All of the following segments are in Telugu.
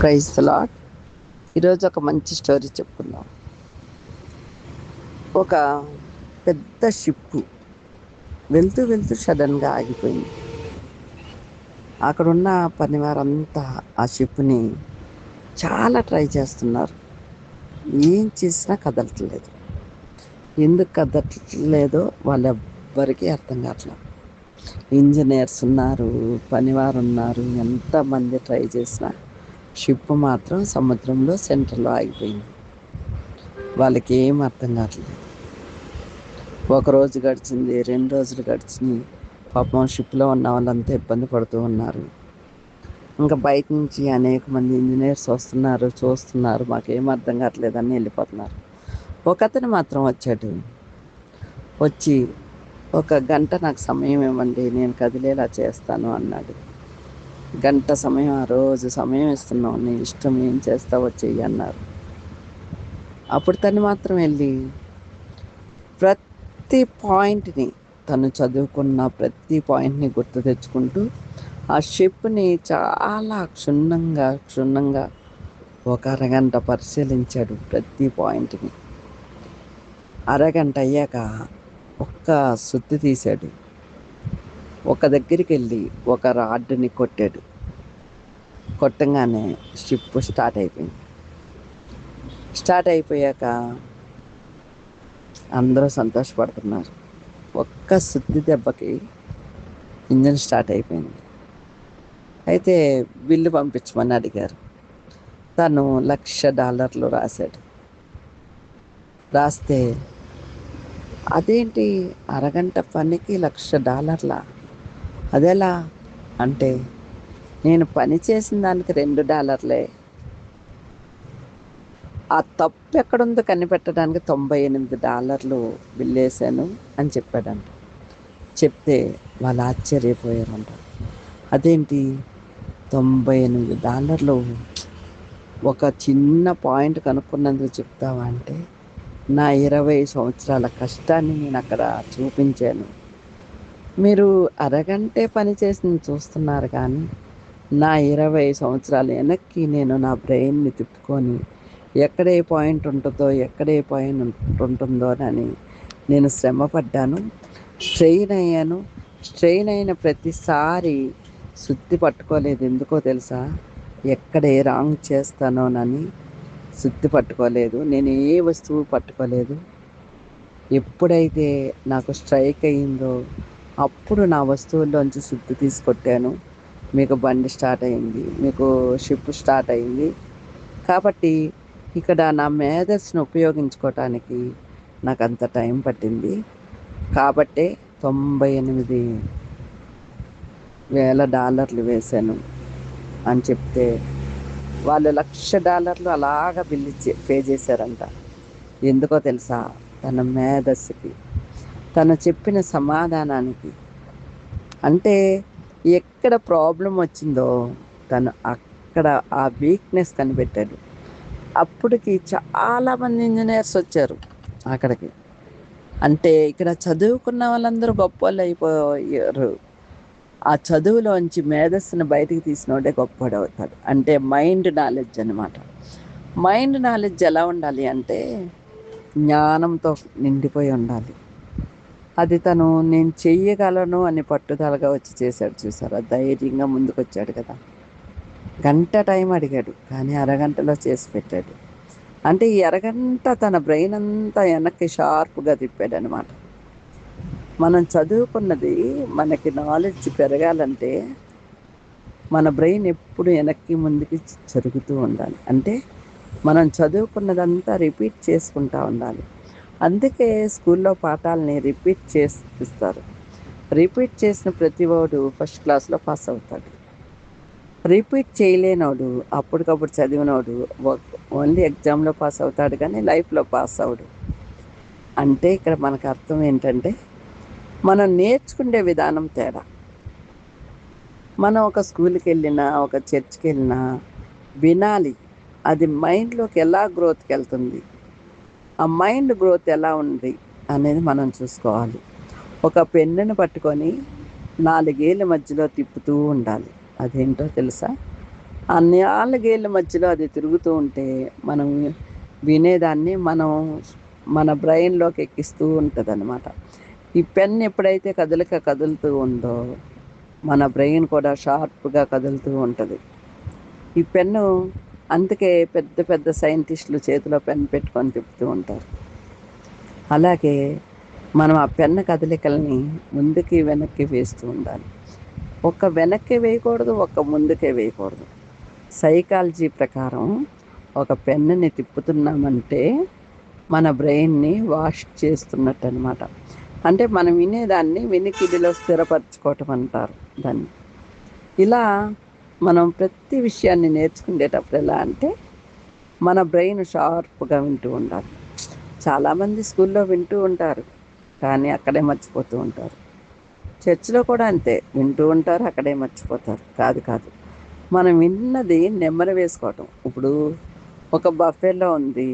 Praise the lord. ఈరోజు ఒక మంచి స్టోరీ చెప్పుకుందాం. ఒక పెద్ద షిప్ వెళ్తూ వెళ్తూ సడన్గా ఆగిపోయింది. అక్కడున్న పనివారంతా ఆ షిప్ని చాలా ట్రై చేస్తున్నారు. ఏం చేసినా కదలట్లేదు. ఎందుకు కదలట్లేదో వాళ్ళెవ్వరికీ అర్థం కావట్లేదు. ఇంజనీర్స్ ఉన్నారు, పనివారు ఉన్నారు, ఎంతమంది ట్రై చేసినా షిప్ మాత్రం సముద్రంలో సెంటర్లో ఆగిపోయింది. వాళ్ళకి ఏం అర్థం కావట్లేదు. ఒకరోజు గడిచింది, 2 రోజులు గడిచినాయి. పాపం షిప్లో ఉన్న వాళ్ళంతా ఇబ్బంది పడుతూ ఉన్నారు. ఇంకా బయట నుంచి అనేక మంది ఇంజనీర్స్ వస్తున్నారు, చూస్తున్నారు, మాకేం అర్థం కావట్లేదని వెళ్ళిపోతున్నారు. ఒకతను మాత్రం వచ్చాడు. వచ్చి, 1 గంట నాకు సమయం ఇవ్వండి, నేను కదిలేలా చేస్తాను అన్నాడు. గంట సమయం, ఆ రోజు సమయం ఇస్తున్నాం, నీ ఇష్టం, ఏం చేస్తావో చెయ్యి అన్నారు. అప్పుడు తను మాత్రం వెళ్ళి ప్రతి పాయింట్ని, తను చదువుకున్న ప్రతి పాయింట్ని గుర్తు తెచ్చుకుంటూ ఆ షిప్ని చాలా క్షుణ్ణంగా 1 అరగంట పరిశీలించాడు ప్రతి పాయింట్ని. అరగంట అయ్యాక ఒక్క సుత్తి తీశాడు. ఒక దగ్గరికి వెళ్ళి ఒక రాడ్ని కొట్టాడు. కొట్టంగానే షిప్ స్టార్ట్ అయిపోయింది. స్టార్ట్ అయిపోయాక అందరూ సంతోషపడుతున్నారు. ఒక్క సుత్తి దెబ్బకి ఇంజన్ స్టార్ట్ అయిపోయింది. అయితే బిల్లు పంపించమని అడిగారు. తను $1,00,000 రాశాడు. రాస్తే, అదేంటి అరగంట పనికి $1,00,000? అదెలా అంటే, నేను పని చేసిన దానికి $2, ఆ తప్పు ఎక్కడుందో కనిపెట్టడానికి $98 బిల్లు వేసాను అని చెప్పాడంట. చెప్తే వాళ్ళు ఆశ్చర్యపోయారంట. అదేంటి $98 ఒక చిన్న పాయింట్ కనుక్కున్నందుకు చెప్తావా అంటే, నా 20 సంవత్సరాల కష్టాన్ని నేను అక్కడ చూపించాను. మీరు అరగంటే పని చేసి చూస్తున్నారు, కానీ నా 20 సంవత్సరాలు వెనక్కి నేను నా బ్రెయిన్ని తిప్పుకొని ఎక్కడ ఏ పాయింట్ ఉంటుందో, ఎక్కడ ఏ పాయింట్ ఉంటుందోనని నేను శ్రమపడ్డాను, స్ట్రెయిన్ అయ్యాను. స్ట్రెయిన్ అయిన ప్రతిసారి సుత్తి పట్టుకోలేదు. ఎందుకో తెలుసా? ఎక్కడ ఏ రాంగ్ చేస్తానోనని సుత్తి పట్టుకోలేదు. నేను ఏ వస్తువు పట్టుకోలేదు. ఎప్పుడైతే నాకు స్ట్రైక్ అయ్యిందో అప్పుడు నా వస్తువుల్లోంచి సుత్తి తీసుకొట్టాను. మీకు బండి స్టార్ట్ అయింది, మీకు షిప్ స్టార్ట్ అయింది. కాబట్టి ఇక్కడ నా మేధస్సును ఉపయోగించుకోవటానికి నాకు అంత టైం పట్టింది. కాబట్టే $98,000 వేశాను అని చెప్తే, వాళ్ళు $1,00,000 అలాగా బిల్లు పే చేశారంట. ఎందుకో తెలుసా? తన మేధస్సుకి, తను చెప్పిన సమాధానానికి. అంటే ఎక్కడ ప్రాబ్లం వచ్చిందో తను అక్కడ ఆ వీక్నెస్ కనిపెట్టాడు. అప్పటికి చాలామంది ఇంజనీర్స్ వచ్చారు అక్కడికి. అంటే ఇక్కడ చదువుకున్న వాళ్ళందరూ గొప్పవాళ్ళు అయిపోయారు. ఆ చదువులోంచి మేధస్సును బయటికి తీసినోడే గొప్పవాడు అవుతాడు. అంటే మైండ్ నాలెడ్జ్ అనమాట. మైండ్ నాలెడ్జ్ ఎలా ఉండాలి అంటే, జ్ఞానంతో నిండిపోయి ఉండాలి. అది తను నేను చెయ్యగలను అని పట్టుదలగా వచ్చి చేశాడు. చూసారా, ధైర్యంగా ముందుకు వచ్చాడు కదా. గంట టైం అడిగాడు, కానీ అరగంటలో చేసి పెట్టాడు. అంటే ఈ అరగంట తన బ్రెయిన్ అంతా వెనక్కి షార్ప్గా తిప్పాడు అనమాట. మనం చదువుకున్నది మనకి నాలెడ్జ్ పెరగాలంటే మన బ్రెయిన్ ఎప్పుడు వెనక్కి ముందుకి జరుగుతూ ఉండాలి. అంటే మనం చదువుకున్నదంతా రిపీట్ చేసుకుంటూ ఉండాలి. అందుకే స్కూల్లో పాఠాలని రిపీట్ చేస్తారు. రిపీట్ చేసిన ప్రతి వాడు ఫస్ట్ క్లాస్లో పాస్ అవుతాడు. రిపీట్ చేయలేనోడు, అప్పటికప్పుడు చదివినోడు ఓన్లీ ఎగ్జామ్లో పాస్ అవుతాడు, కానీ లైఫ్లో పాస్ అవడు. అంటే ఇక్కడ మనకు అర్థం ఏంటంటే, మనం నేర్చుకునే విధానం తేడా. మనం ఒక స్కూల్కి వెళ్ళినా, ఒక చర్చ్కి వెళ్ళినా వినాలి. అది మైండ్లోకి ఎలా గ్రోత్కి వెళ్తుంది, ఆ మైండ్ గ్రోత్ ఎలా ఉంది అనేది మనం చూసుకోవాలి. ఒక పెన్నును పట్టుకొని 4 ఏళ్ళ మధ్యలో తిప్పుతూ ఉండాలి. అదేంటో తెలుసా? ఆ నాలుగేళ్ల మధ్యలో అది తిరుగుతూ ఉంటే మనం వినేదాన్ని మనం మన బ్రెయిన్లోకి ఎక్కిస్తూ ఉంటుంది అనమాట. ఈ పెన్ ఎప్పుడైతే కదులుతూ ఉందో మన బ్రెయిన్ కూడా షార్ప్గా కదులుతూ ఉంటుంది. ఈ పెన్ను అందుకే పెద్ద పెద్ద సైంటిస్టులు చేతిలో పెన్ పెట్టుకొని తిప్పుతూ ఉంటారు. అలాగే మనం ఆ పెన్ను కదలికల్ని ముందుకి వెనక్కి వేస్తూ ఉండాలి. ఒక వెనక్కి వేయకూడదు, ఒక ముందుకే వేయకూడదు. సైకాలజీ ప్రకారం ఒక పెన్నుని తిప్పుతున్నామంటే మన బ్రెయిన్ని వాష్ చేస్తున్నట్టు అనమాట. అంటే మనం వినేదాన్ని వినికిడిలో స్థిరపరచుకోవటం అంటారు దాన్ని. ఇలా మనం ప్రతి విషయాన్ని నేర్చుకునేటప్పుడు ఎలా అంటే మన బ్రెయిన్ షార్ప్గా వింటూ ఉండాలి. చాలామంది స్కూల్లో వింటూ ఉంటారు, కానీ అక్కడే మర్చిపోతూ ఉంటారు. చర్చిలో కూడా అంతే, వింటూ ఉంటారు, అక్కడే మర్చిపోతారు. కాదు, మనం విన్నది నెమ్మది వేసుకోవటం. ఇప్పుడు ఒక బఫేలో ఉంది,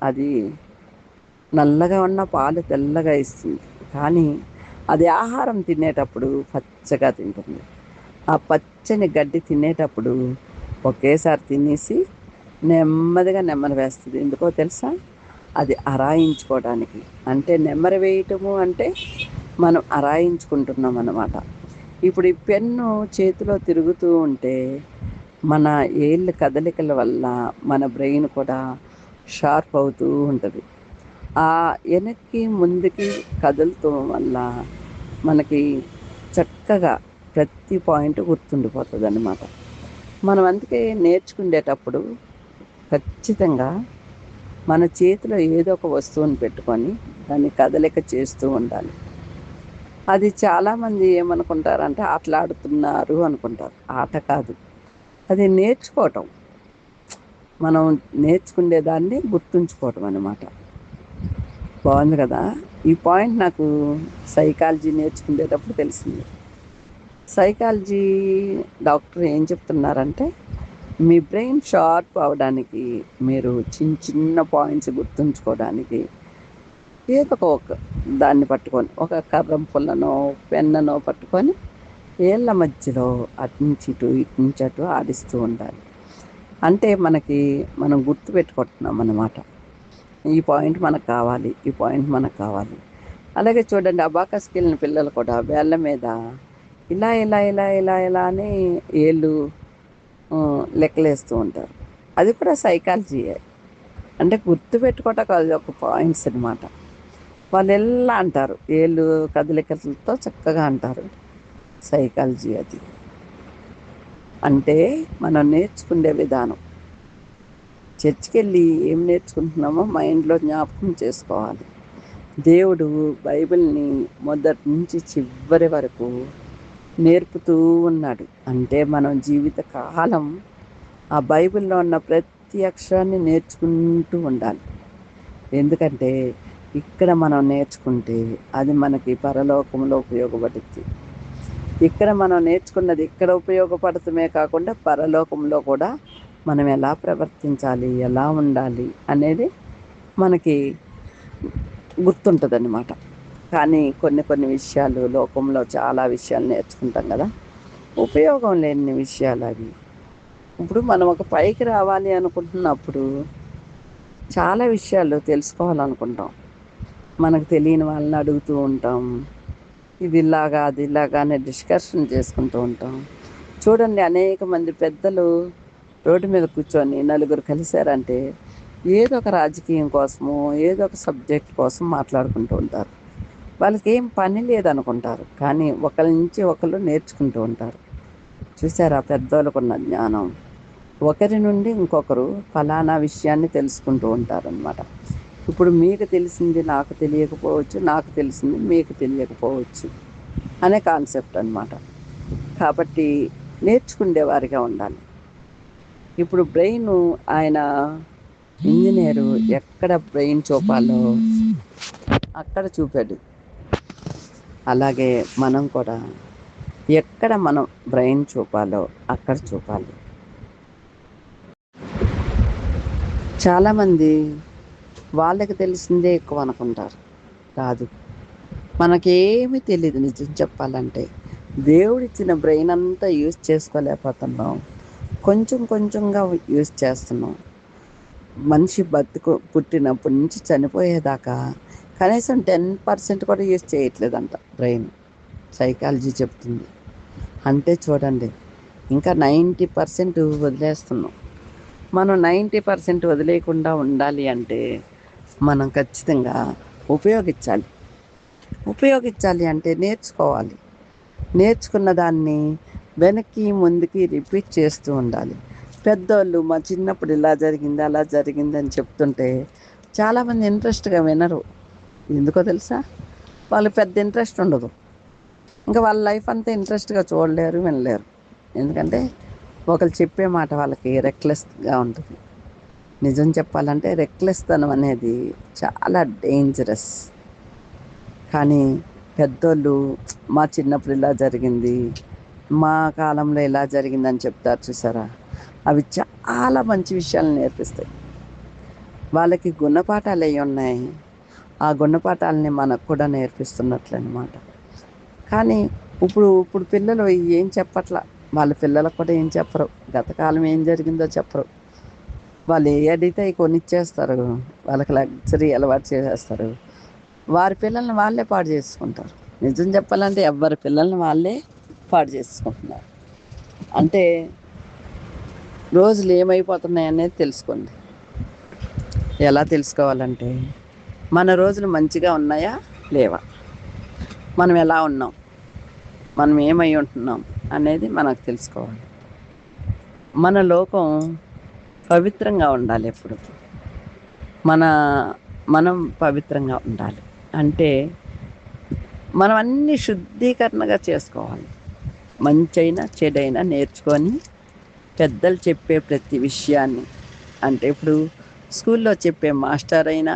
అది నల్లగా ఉన్న పాలు తెల్లగా ఇస్తుంది, కానీ అది ఆహారం తినేటప్పుడు పచ్చగా తింటుంది. ఆ పచ్చని గడ్డి తినేటప్పుడు ఒకేసారి తినేసి నెమ్మదిగా నెమ్మది వేస్తుంది. ఎందుకో తెలుసా? అది అరాయించుకోవడానికి. అంటే నెమ్మది వేయటము అంటే మనం అరాయించుకుంటున్నాం అన్నమాట. ఇప్పుడు ఈ పెన్ను చేతిలో తిరుగుతూ ఉంటే మన ఏళ్ళ కదలికల వల్ల మన బ్రెయిన్ కూడా షార్ప్ అవుతూ ఉంటుంది. ఆ వెనక్కి ముందుకి కదులుతూ వల్ల మనకి చక్కగా ప్రతి పాయింట్ గుర్తుండిపోతుంది అన్నమాట. మనం అందుకే నేర్చుకునేటప్పుడు ఖచ్చితంగా మన చేతిలో ఏదో ఒక వస్తువుని పెట్టుకొని దాన్ని కదలిక చేస్తూ ఉండాలి. అది చాలామంది ఏమనుకుంటారంటే ఆటలాడుతున్నారు అనుకుంటారు. ఆట కాదు, అది నేర్చుకోవటం. మనం నేర్చుకునే దాన్ని గుర్తుంచుకోవటం అన్నమాట. బాగుంది కదా? ఈ పాయింట్ నాకు సైకాలజీ నేర్చుకునేటప్పుడు తెలిసింది. సైకాలజీ డాక్టర్ ఏం చెప్తున్నారంటే మీ బ్రెయిన్ షార్ప్ అవడానికి మీరు చిన్న చిన్న పాయింట్స్ గుర్తుంచుకోవడానికి ఏదో ఒక దాన్ని పట్టుకొని, ఒక కర్రం పుల్లనో పెన్ననో పట్టుకొని ఏళ్ళ మధ్యలో అటు నుంచి ఇటు ఆడిస్తూ ఉండాలి. అంటే మనం గుర్తుపెట్టుకుంటున్నాం అన్నమాట. ఈ పాయింట్ మనకు కావాలి, ఈ పాయింట్ మనకు కావాలి. అలాగే చూడండి, అబాకస్కి వెళ్ళిన పిల్లలు కూడా వేళ్ళ మీద ఇలా ఇలా ఇలా ఇలా ఇలా అని ఏళ్ళు లెక్కలేస్తూ ఉంటారు. అది కూడా సైకాలజీయే. అంటే గుర్తుపెట్టుకోవటం కాదు, ఒక పాయింట్స్ అనమాట. వాళ్ళు ఎలా అంటారు, ఏళ్ళు కదలికలతో చక్కగా అంటారు. సైకాలజీ అది. అంటే మనం నేర్చుకునే విధానం. చర్చికి వెళ్ళి ఏం నేర్చుకుంటున్నామో మైండ్లో జ్ఞాపకం చేసుకోవాలి. దేవుడు బైబిల్ని మొదటి నుంచి చివరి వరకు నేర్పుతూ ఉన్నాడు. అంటే మనం జీవిత కాలం ఆ బైబిల్లో ఉన్న ప్రతి అక్షరాన్ని నేర్చుకుంటూ ఉండాలి. ఎందుకంటే ఇక్కడ మనం నేర్చుకుంటే అది మనకి పరలోకంలో ఉపయోగపడుతుంది. ఇక్కడ మనం నేర్చుకున్నది ఇక్కడ ఉపయోగపడటమే కాకుండా పరలోకంలో కూడా మనం ఎలా ప్రవర్తించాలి, ఎలా ఉండాలి అనేది మనకి గుర్తుంటుంది అన్నమాట. కానీ కొన్ని విషయాలు లోకంలో చాలా విషయాలు నేర్చుకుంటాం కదా, ఉపయోగం లేని విషయాలు అవి. ఇప్పుడు మనం ఒక పైకి రావాలి అనుకుంటున్నప్పుడు చాలా విషయాలు తెలుసుకోవాలనుకుంటాం. మనకు తెలియని వాళ్ళని అడుగుతూ ఉంటాం. ఇది ఇలాగా అది ఇలాగా అనే డిస్కషన్ చేసుకుంటూ ఉంటాం. చూడండి, అనేక మంది పెద్దలు రోడ్డు మీద కూర్చొని నలుగురు కలిశారంటే ఏదో ఒక రాజకీయం కోసమో ఏదో ఒక సబ్జెక్ట్ కోసం మాట్లాడుకుంటూ ఉంటారు. వాళ్ళకి ఏం పని లేదనుకుంటారు, కానీ ఒకరి నుంచి ఒకరు నేర్చుకుంటూ ఉంటారు. చూసారా పెద్దోళ్ళకున్న జ్ఞానం? ఒకరి నుండి ఇంకొకరు ఫలానా విషయాన్ని తెలుసుకుంటూ ఉంటారనమాట. ఇప్పుడు మీకు తెలిసింది నాకు తెలియకపోవచ్చు, నాకు తెలిసింది మీకు తెలియకపోవచ్చు అనే కాన్సెప్ట్ అనమాట. కాబట్టి నేర్చుకునేవారిగా ఉండాలి. ఇప్పుడు బ్రెయిన్ ఆయన ఇంజనీరు ఎక్కడ బ్రెయిన్ చూపాలో అక్కడ చూపాడు. అలాగే మనం కూడా ఎక్కడ మనం బ్రెయిన్ చూపాలో అక్కడ చూపాలి. చాలామంది వాళ్ళకి తెలిసిందే ఎక్కువ అనుకుంటారు. కాదు, మనకేమీ తెలియదు. నిజం చెప్పాలంటే దేవుడిచ్చిన బ్రెయిన్ అంతా యూజ్ చేసుకోలేకపోతున్నాం. కొంచెం కొంచెంగా యూజ్ చేస్తున్నాం. మనిషి పుట్టినప్పటి నుంచి చనిపోయేదాకా కనీసం 10% కూడా యూజ్ చేయట్లేదంట బ్రెయిన్. సైకాలజీ చెప్తుంది. అంటే చూడండి, ఇంకా 90% వదిలేస్తున్నాం. మనం 90% వదిలేయకుండా ఉండాలి అంటే మనం ఖచ్చితంగా ఉపయోగించాలి. ఉపయోగించాలి అంటే నేర్చుకోవాలి. నేర్చుకున్న దాన్ని వెనక్కి ముందుకి రిపీట్ చేస్తూ ఉండాలి. పెద్దోళ్ళు మా చిన్నప్పుడు ఇలా జరిగింది అలా జరిగింది అని చెప్తుంటే చాలామంది ఇంట్రెస్ట్గా వినరు. ఎందుకో తెలుసా? వాళ్ళకి పెద్ద ఇంట్రెస్ట్ ఉండదు. ఇంకా వాళ్ళ లైఫ్ అంతా ఇంట్రెస్ట్గా చూడలేరు, వినలేరు. ఎందుకంటే ఒకరు చెప్పే మాట వాళ్ళకి రెక్లెస్గా ఉంటుంది. నిజం చెప్పాలంటే రెక్లెస్తనం అనేది చాలా డేంజరస్. కానీ పెద్దోళ్ళు మా చిన్నప్పుడు ఇలా జరిగింది, మా కాలంలో ఇలా జరిగిందని చెప్తారు చూసారా, అవి చాలా మంచి విషయాలు నేర్పిస్తాయి. వాళ్ళకి గుణపాఠాలు అవి ఉన్నాయి, ఆ గుణపాఠాలని మనకు కూడా నేర్పిస్తున్నట్లు అనమాట. కానీ ఇప్పుడు పిల్లలు ఏం చెప్పట్లా, వాళ్ళ పిల్లలకు కూడా ఏం చెప్పరు. గతకాలం ఏం జరిగిందో చెప్పరు. వాళ్ళు ఏ అడిగితే అవి కొనిచ్చేస్తారు, వాళ్ళకి లగ్జరీ అలవాటు చేసేస్తారు. వారి పిల్లల్ని వాళ్ళే పాడు చేసుకుంటారు. నిజం చెప్పాలంటే ఎవరి పిల్లల్ని వాళ్ళే పాడు చేసుకుంటున్నారు. అంటే రోజులు ఏమైపోతున్నాయి అనేది తెలుసుకోండి. ఎలా తెలుసుకోవాలంటే మన రోజులు మంచిగా ఉన్నాయా లేవా, మనం ఎలా ఉన్నాం, మనం ఏమై ఉంటున్నాం అనేది మనకు తెలుసుకోవాలి. మన లోకం పవిత్రంగా ఉండాలి. ఎప్పుడు మనం పవిత్రంగా ఉండాలి అంటే మనం అన్నీ శుద్ధీకరణగా చేసుకోవాలి. మంచైనా చెడైనా నేర్చుకొని పెద్దలు చెప్పే ప్రతి విషయాన్ని, అంటే ఇప్పుడు స్కూల్లో చెప్పే మాస్టర్ అయినా,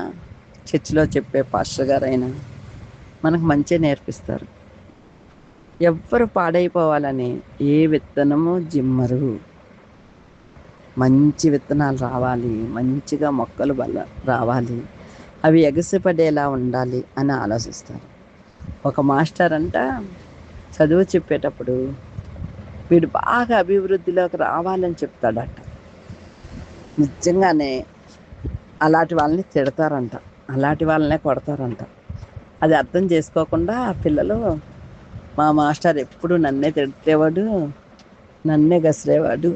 చర్చిలో చెప్పే పాస్టర్ గారైనా మనకు మంచి నేర్పిస్తారు. ఎవ్వరు పాడైపోవాలని ఏ విత్తనము జిమ్మరు. మంచి విత్తనాలు రావాలి, మంచిగా మొక్కలు రావాలి, అవి ఎగసిపడేలా ఉండాలి అని ఆలోచిస్తారు. ఒక మాస్టర్ అంట చదువు చెప్పేటప్పుడు వీడు బాగా అభివృద్ధిలోకి రావాలని చెప్తాడట. నిజంగానే అలాంటి వాళ్ళని తిడతారంట, అలాంటి వాళ్ళనే కొడతారంట. అది అర్థం చేసుకోకుండా ఆ పిల్లలు, మా మాస్టర్ ఎప్పుడు నన్నే తిట్టేవాడు, నన్నే గసిరేవాడు,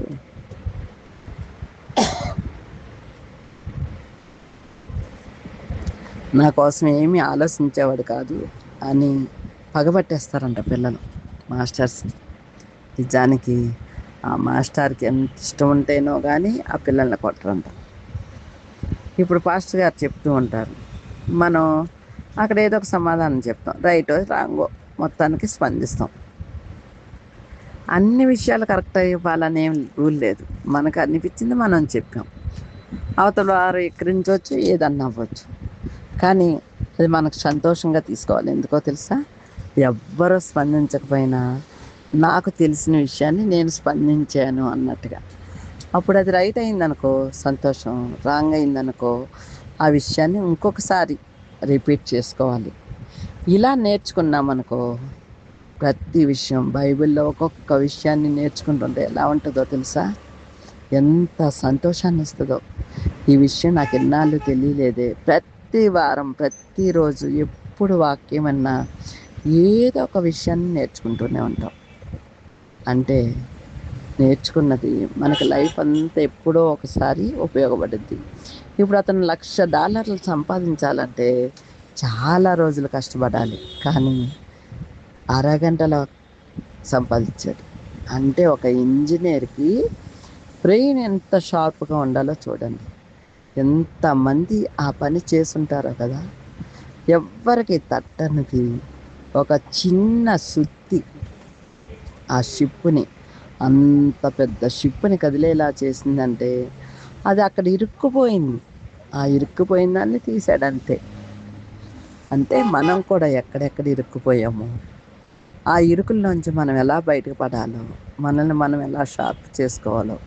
నా కోసం ఏమీ ఆలోచించేవాడు కాదు అని పగబట్టేస్తారంట పిల్లలు మాస్టర్స్. నిజానికి ఆ మాస్టర్కి ఎంత ఇష్టం ఉంటేనో కానీ ఆ పిల్లల్ని కొట్టరంట. ఇప్పుడు పాస్టర్ గారు చెప్తూ ఉంటారు, మనం అక్కడ ఏదో ఒక సమాధానం చెప్తాం, రైటో రాంగో మొత్తానికి స్పందిస్తాం. అన్ని విషయాలు కరెక్ట్ ఇవ్వాలనే రూల్ లేదు. మనకు అనిపించింది మనం చెప్పాం. అవతల వారు ఎక్కిరించవచ్చు, ఏదన్నా అవ్వచ్చు. కానీ అది మనకు సంతోషంగా తీసుకోవాలి. ఎందుకో తెలుసా? ఎవ్వరూ స్పందించకపోయినా నాకు తెలిసిన విషయాన్ని నేను స్పందించాను అన్నట్టుగా. అప్పుడు అది రైట్ అయిందనుకో సంతోషం, రాంగ్ అయిందనుకో ఆ విషయాన్ని ఇంకొకసారి రిపీట్ చేసుకోవాలి. ఇలా నేర్చుకున్నామనుకో ప్రతి విషయం, బైబిల్లో ఒక్కొక్క విషయాన్ని నేర్చుకుంటుంటే ఎలా ఉంటుందో తెలుసా? ఎంత సంతోషాన్ని ఇస్తుందో. ఈ విషయం నాకు ఎన్నాళ్ళు తెలియలేదే. ప్రతి వారం, ప్రతిరోజు ఎప్పుడు వాక్యం అన్నా ఏదో ఒక విషయాన్ని నేర్చుకుంటూనే ఉంటాం. అంటే నేర్చుకున్నది మనకి లైఫ్ అంతా ఎప్పుడో ఒకసారి ఉపయోగపడుద్ది. ఇప్పుడు అతను $1,00,000 సంపాదించాలంటే చాలా రోజులు కష్టపడాలి, కానీ అరగంటలో సంపాదించాడు. అంటే ఒక ఇంజనీర్కి బ్రెయిన్ ఎంత షార్ప్గా ఉండాలో చూడండి. ఎంతమంది ఆ పని చేసుంటారో కదా. ఎవ్వరికి తట్టనిది ఒక చిన్న సుత్తి ఆ షిప్పుని, అంత పెద్ద షిప్పుని కదిలేలా చేసిందంటే అది అక్కడ ఇరుక్కుపోయింది. ఆ ఇరుక్కుపోయిన దాన్ని తీసాడంతే. అంటే మనం కూడా ఎక్కడెక్కడ ఇరుక్కుపోయామో ఆ ఇరుకుల్లోంచి మనం ఎలా బయటకు పడాలో, మనల్ని మనం ఎలా షార్ప్ చేసుకోవాలో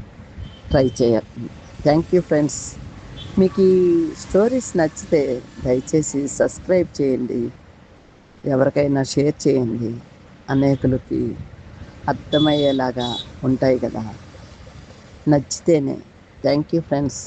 ట్రై చేయాలి. Thank you friends. మీకు ఈ స్టోరీస్ నచ్చితే దయచేసి సబ్స్క్రైబ్ చేయండి, ఎవరికైనా షేర్ చేయండి. అనేకులకి అర్థమయ్యేలాగా ఉంటాయి కదా. నచ్చితేనే. Thank you friends.